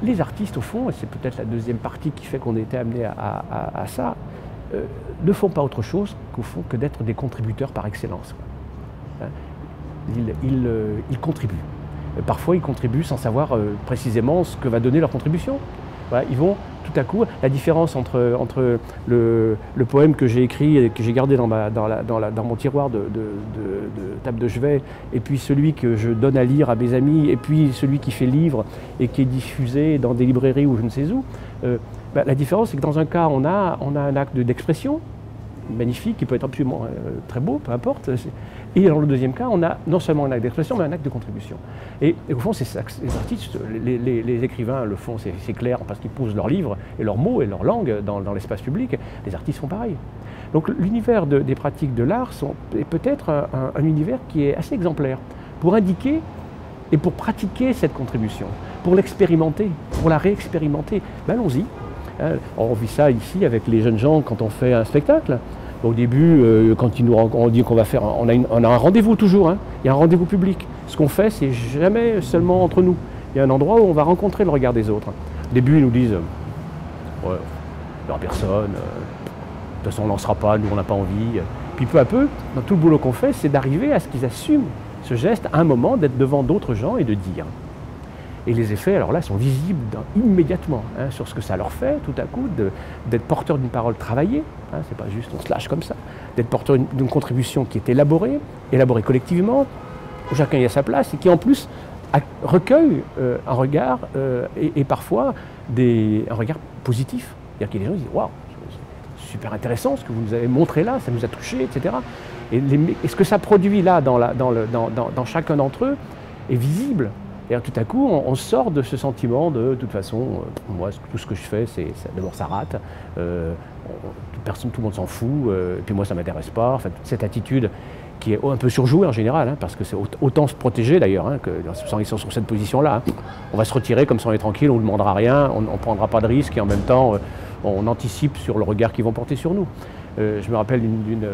Les artistes, au fond, et c'est peut-être la deuxième partie qui fait qu'on a été amené à ça, ne font pas autre chose qu'au fond que d'être des contributeurs par excellence. Hein. Ils contribuent. Parfois, ils contribuent sans savoir précisément ce que va donner leur contribution. Voilà, ils vont tout à coup, la différence entre le poème que j'ai écrit et que j'ai gardé dans mon tiroir de table de chevet, et puis celui que je donne à lire à mes amis, et puis celui qui fait livre et qui est diffusé dans des librairies ou je ne sais où, la différence c'est que dans un cas on a un acte d'expression magnifique, qui peut être absolument très beau, peu importe. Et dans le deuxième cas, on a non seulement un acte d'expression, mais un acte de contribution. Et au fond, c'est ça que les artistes, les écrivains le font, c'est clair, parce qu'ils posent leurs livres et leurs mots et leur langue dans l'espace public. Les artistes font pareil. Donc l'univers des pratiques de l'art est peut-être un univers qui est assez exemplaire pour indiquer et pour pratiquer cette contribution, pour l'expérimenter, pour la réexpérimenter. Ben, allons-y. On vit ça ici avec les jeunes gens quand on fait un spectacle. Au début, quand on dit qu'on va faire, on a un rendez-vous toujours, hein. Il y a un rendez-vous public. Ce qu'on fait, c'est jamais seulement entre nous. Il y a un endroit où on va rencontrer le regard des autres. Au début, ils nous disent ouais, il n'y aura personne, de toute façon on ne lancera pas, nous on n'a pas envie. Puis peu à peu, dans tout le boulot qu'on fait, c'est d'arriver à ce qu'ils assument ce geste à un moment, d'être devant d'autres gens et de dire. Et les effets, alors là, sont visibles immédiatement hein, sur ce que ça leur fait, tout à coup, d'être porteur d'une parole travaillée. Hein, c'est pas juste on se lâche comme ça. D'être porteur d'une contribution qui est élaborée collectivement, où chacun y a sa place, et qui en plus recueille un regard, et parfois un regard positif. C'est-à-dire qu'il y a des gens qui disent « Waouh, c'est super intéressant ce que vous nous avez montré là, ça nous a touchés, etc. » Et ce que ça produit là dans chacun d'entre eux est visible. Et tout à coup, on sort de ce sentiment de toute façon, moi, tout ce que je fais, d'abord ça rate, tout le monde s'en fout, et puis moi ça ne m'intéresse pas. Enfin, cette attitude qui est un peu surjouée en général, hein, parce que c'est autant se protéger d'ailleurs, hein, que ils sont sur cette position-là. Hein. On va se retirer comme ça on est tranquille, on ne demandera rien, on ne prendra pas de risques, et en même temps, on anticipe sur le regard qu'ils vont porter sur nous. Je me rappelle d'une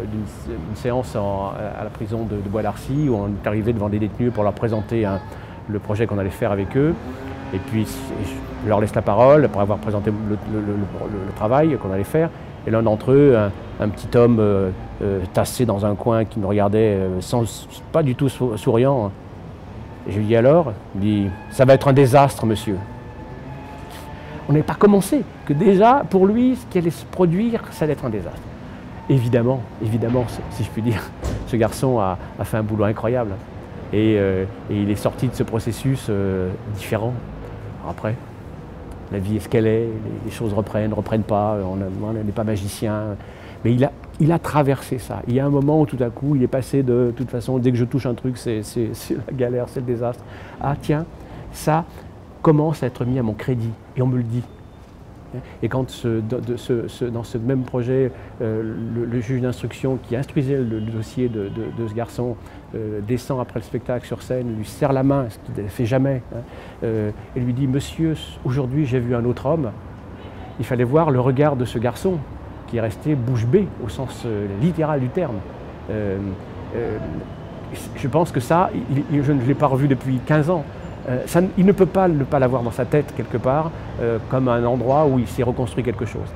séance à la prison de Bois-d'Arcy, où on est arrivé devant des détenus pour leur présenter le projet qu'on allait faire avec eux, et puis je leur laisse la parole après avoir présenté le travail qu'on allait faire, et l'un d'entre eux, un petit homme tassé dans un coin qui me regardait pas du tout souriant, et je lui dis alors, il dit « ça va être un désastre monsieur ». On n'avait pas commencé, que déjà pour lui ce qui allait se produire ça allait être un désastre. Évidemment, si je puis dire, ce garçon a fait un boulot incroyable. Et il est sorti de ce processus différent. Alors après, la vie est ce qu'elle est, les choses reprennent pas, on n'est pas magicien. Mais il a traversé ça. Il y a un moment où tout à coup, il est passé de toute façon, dès que je touche un truc, c'est la galère, c'est le désastre. Ah tiens, ça commence à être mis à mon crédit, et on me le dit. Et quand dans ce même projet, le juge d'instruction qui instruisait le dossier de ce garçon descend après le spectacle sur scène, lui serre la main, ce qu'il ne fait jamais, hein, et lui dit « Monsieur, aujourd'hui j'ai vu un autre homme », il fallait voir le regard de ce garçon qui est resté bouche bée au sens littéral du terme. Je pense que ça, je ne l'ai pas revu depuis 15 ans. Il ne peut pas ne pas l'avoir dans sa tête quelque part, comme un endroit où il s'est reconstruit quelque chose.